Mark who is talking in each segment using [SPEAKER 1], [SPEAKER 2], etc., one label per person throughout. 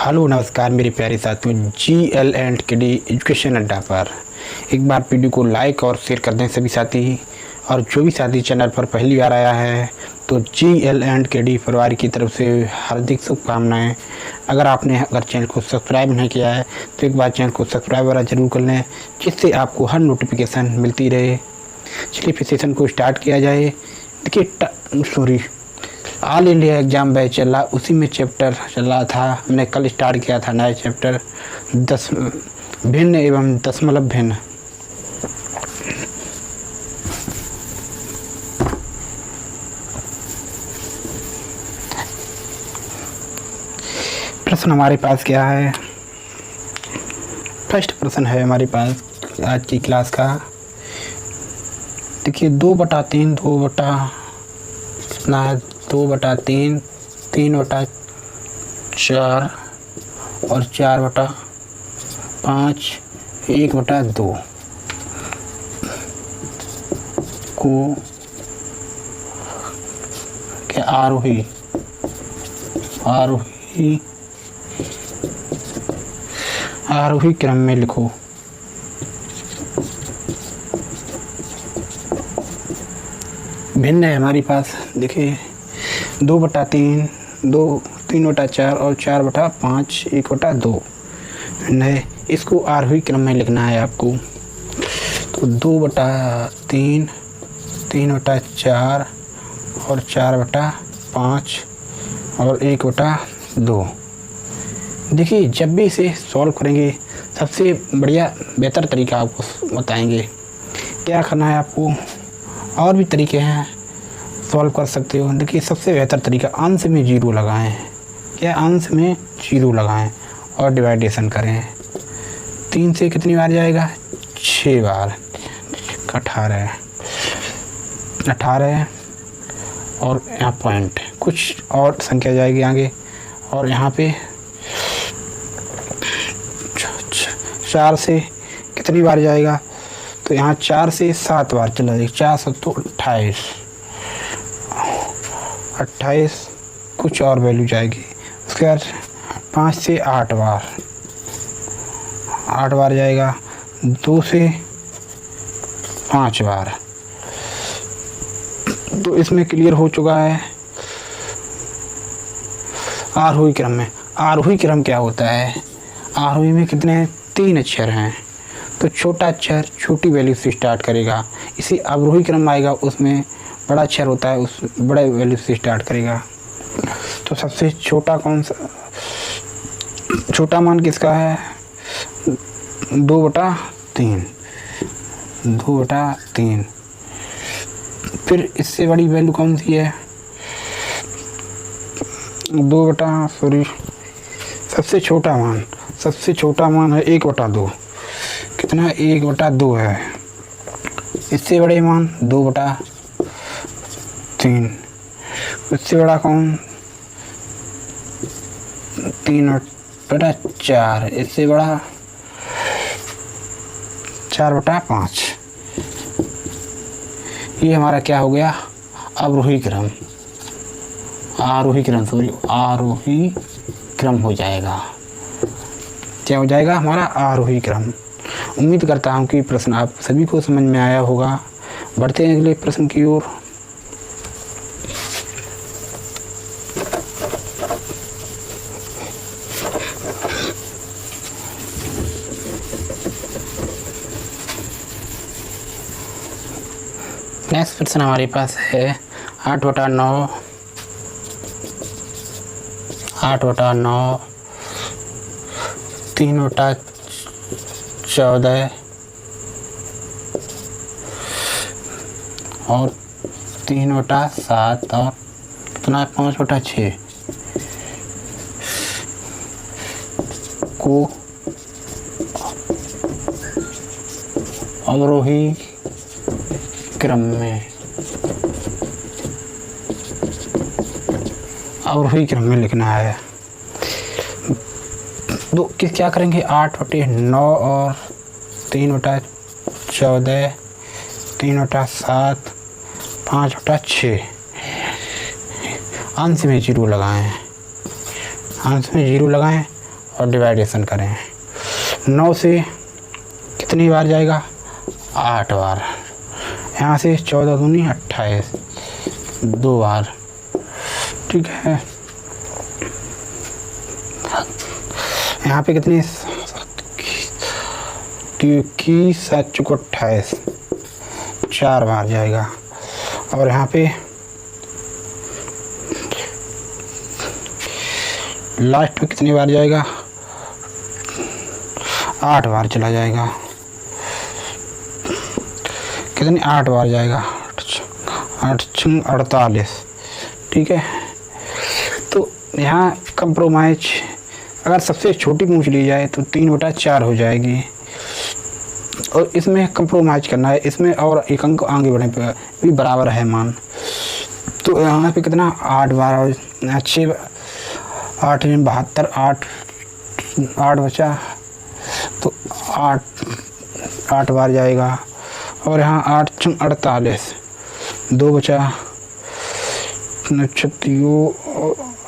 [SPEAKER 1] Hello नमस्कार मेरे प्यारे साथियों, GL एंड KD एजुकेशन अड्डा पर एक बार वीडियो को लाइक और शेयर कर दें सभी साथी। और जो भी साथी चैनल पर पहली बार आया है तो GL एंड KD परिवार की तरफ से हार्दिक शुभकामनाएं। अगर चैनल को सब्सक्राइब नहीं किया है तो एक बार चैनल को सब्सक्राइब जरूर कर लें, जिससे आपको हर नोटिफिकेशन मिलती रहे। चलिए फिर सेशन को स्टार्ट किया जाए। देखिए ऑल इंडिया एग्ज़ाम बैच चल रहा, उसी में चैप्टर चल रहा था। हमने कल स्टार्ट किया था नया चैप्टर भिन्न एवं दशमलव भिन्न। प्रश्न हमारे पास क्या है? फर्स्ट प्रश्न है हमारे पास आज की क्लास का। देखिए 2/3 2/3 3/4 और 4/5 1/2 को क्या आरोही क्रम में लिखो। भिन्न है हमारे पास। देखिए 2/3 3/4 और 4/5 1/2 भिन्न है। इसको आरोही क्रम में लिखना है आपको। तो 2/3 3/4 और 4/5 और 1/2। देखिए जब भी इसे सॉल्व करेंगे सबसे बेहतर तरीका आपको बताएंगे। क्या करना है आपको, और भी तरीके हैं सॉल्व कर सकते हो। देखिए सबसे बेहतर तरीका अंश में 0 लगाएं। क्या अंश में 0 लगाएं और डिवाइडेशन करें। 3 से कितनी बार जाएगा? 6 बार। 18 और यहाँ पॉइंट कुछ और संख्या जाएगी आगे। और यहाँ पे 4 से कितनी बार जाएगा? तो यहाँ 4 से 7 बार चला जाएगा। 4 7 तो 28 कुछ और वैल्यू जाएगी। उसके बाद 5 से 8 बार 8 बार जाएगा। 2 से 5 बार। तो इसमें क्लियर हो चुका है। आरोही क्रम में आरोही क्रम क्या होता है? आरोही में कितने 3 अक्षर हैं, तो छोटा अक्षर छोटी वैल्यू से स्टार्ट करेगा। इसी अवरोही क्रम आएगा, उसमें बड़ा अक्षर होता है, उस बड़े वैल्यू से स्टार्ट करेगा। तो सबसे छोटा कौन सा छोटा मान किसका है? 2/3 2/3। फिर इससे बड़ी वैल्यू कौन सी है? सबसे छोटा मान है 1/2। कितना? 1/2 है। इससे बड़े मान 2/3। इससे बड़ा कौन? 3/4। इससे बड़ा 4/5। ये हमारा क्या हो गया? आरोही क्रम हो जाएगा। क्या हो जाएगा? हमारा आरोही क्रम। उम्मीद करता हूँ कि प्रश्न आप सभी को समझ में आया होगा। बढ़ते हैं अगले प्रश्न की ओर। नेक्स्ट प्रश्न हमारे पास है 8/9 3/14 और 3/7 और कितना 5/6 को अवरोही क्रम में लिखना है। क्या करेंगे? 8/9 और 3/14 3/7 5/6 अंश में 0 लगाएं। और डिवाइडेशन करें। 9 से कितनी बार जाएगा? 8 बार। यहाँ से 14 दूनी 28, 2 बार। ठीक है, यहाँ पे कितनी? 7 चौको 28, 4 बार जाएगा। और यहाँ पे लास्ट में कितनी बार जाएगा? 8 बार चला जाएगा। कितनी? 8 बार जाएगा। 8 6 48। ठीक है, तो यहाँ कंप्रोमाइज अगर सबसे छोटी पूछ ली जाए तो 3/4 हो जाएगी, और इसमें कंप्रोमाइज करना है इसमें, और एक अंक आगे बढ़ने पे भी बराबर है मान। तो यहाँ पे कितना? 8 बार और 6 8 72, 8 बचा, तो 8 बार जाएगा। और यहाँ 8 6 48, 2 बचा,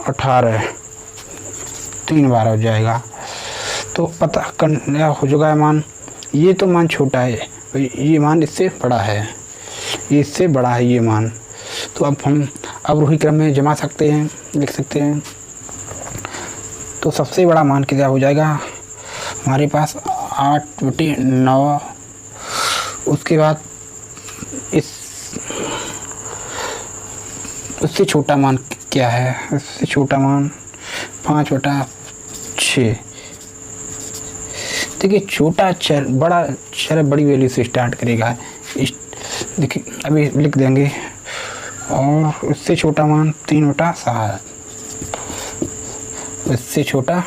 [SPEAKER 1] 18, 3 बार हो जाएगा। तो पता करना हो जाएगा मान। ये तो मान छोटा है, ये मान इससे बड़ा है, ये इससे बड़ा है ये मान। तो अब हम अवरोही क्रम में जमा सकते हैं, लिख सकते हैं। तो सबसे बड़ा मान क्या हो जाएगा हमारे पास? 8/9। उसके बाद उससे छोटा मान क्या है? उससे छोटा मान 5/6। देखिए, छोटा अक्षर बड़ा अक्षर बड़ी वैल्यू से स्टार्ट करेगा। देखिए अभी लिख देंगे। और उससे छोटा मान 3/7, उससे छोटा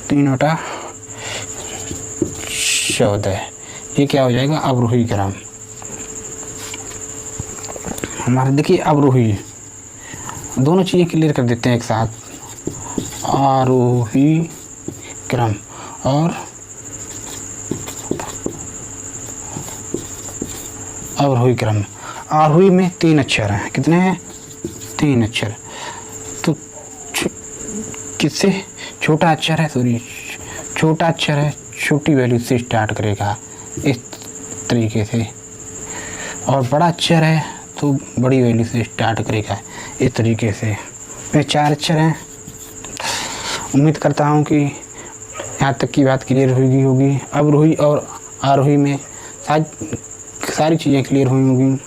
[SPEAKER 1] 3/14। ये क्या हो जाएगा? अवरोही क्रम हमारा। देखिए अवरोही, दोनों चीज़ें क्लियर कर देते हैं एक साथ। आरोही क्रम और अवरोही क्रम। आरोही में 3 अक्षर हैं। कितने हैं? 3 अक्षर। तो किससे छोटा अक्षर है? सॉरी, छोटा अक्षर है, छोटी वैल्यू से स्टार्ट करेगा इस तरीके से। और बड़ा अक्षर है तो बड़ी वैल्यू से स्टार्ट करेगा इस तरीके से। ये 4 अक्षर हैं। उम्मीद करता हूँ कि यहाँ तक की बात क्लियर होगी। अवरोही और आरोही में सारी चीज़ें क्लियर हुई होंगी।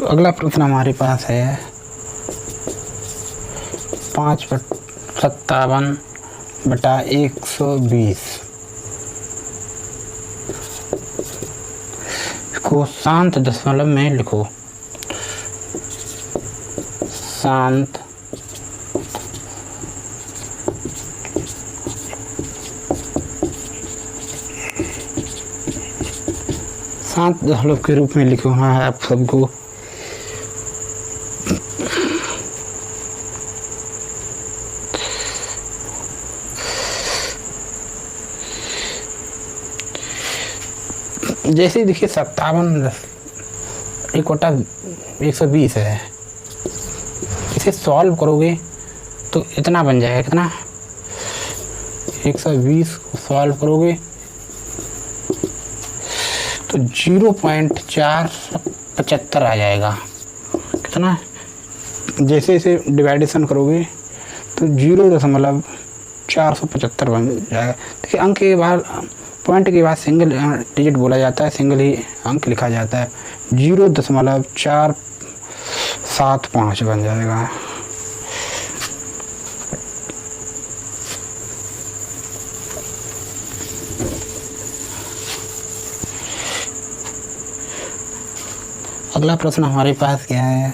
[SPEAKER 1] अगला प्रश्न हमारे पास है 5/57/120 को शांत दशमलव में लिखो। शांत दशमलव के रूप में लिखो। हाँ, आप सबको जैसे देखिए 57 1/120 है। इसे सॉल्व करोगे तो इतना बन जाएगा। कितना? 120 को सॉल्व करोगे तो 0.475 आ जाएगा। कितना? जैसे इसे डिवाइडेशन करोगे तो 0.475 बन जाएगा। देखिए अंक के बाद, पॉइंट के बाद सिंगल डिजिट बोला जाता है, सिंगल ही अंक लिखा जाता है। 0.475 बन जाएगा। अगला प्रश्न हमारे पास क्या है?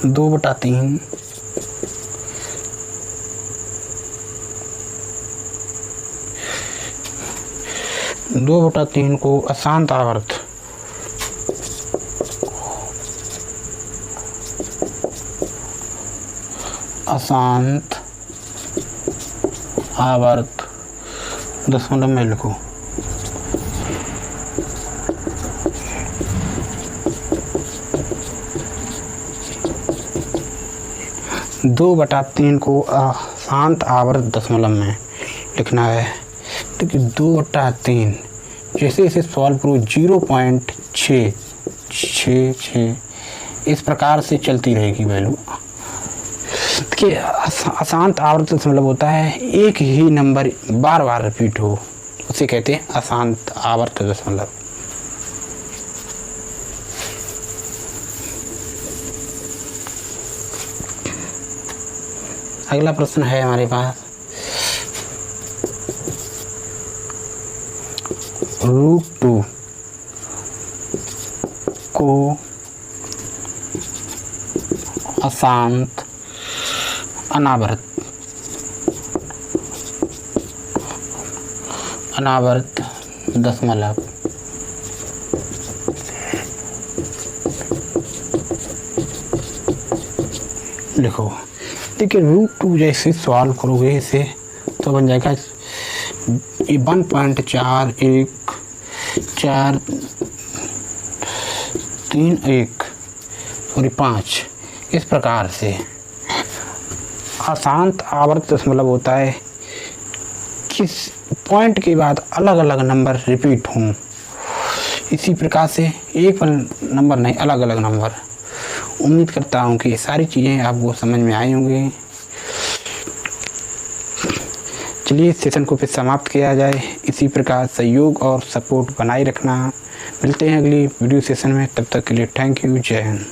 [SPEAKER 1] 2/3 2/3 को अशांत आवर्त अशांत आवर्त दशमलव में लिखो। दो बटा तीन को अशांत आवर्त दशमलव में लिखना है। देखिए 2/3 जैसे इसे सॉल्व करो 0.666 इस प्रकार से चलती रहेगी वैल्यू। देखिए अशांत आवर्त दशमलव होता है एक ही नंबर बार बार रिपीट हो, उसे कहते हैं अशांत आवर्त दशमलव। अगला प्रश्न है हमारे पास √2 को अशांत अनावर्त दशमलव लिखो। देखिए √2 जैसे सॉल्व करोगे इसे तो बन जाएगा 1.4131 इस प्रकार से। अशांत आवर्त दशमलव होता है किस पॉइंट के बाद अलग अलग नंबर रिपीट हों, इसी प्रकार से एक नंबर नहीं अलग अलग नंबर। उम्मीद करता हूँ कि सारी चीज़ें आपको समझ में आई होंगी। चलिए सेशन को फिर समाप्त किया जाए। इसी प्रकार सहयोग और सपोर्ट बनाए रखना। मिलते हैं अगली वीडियो सेशन में, तब तक के लिए थैंक यू, जय हिंद।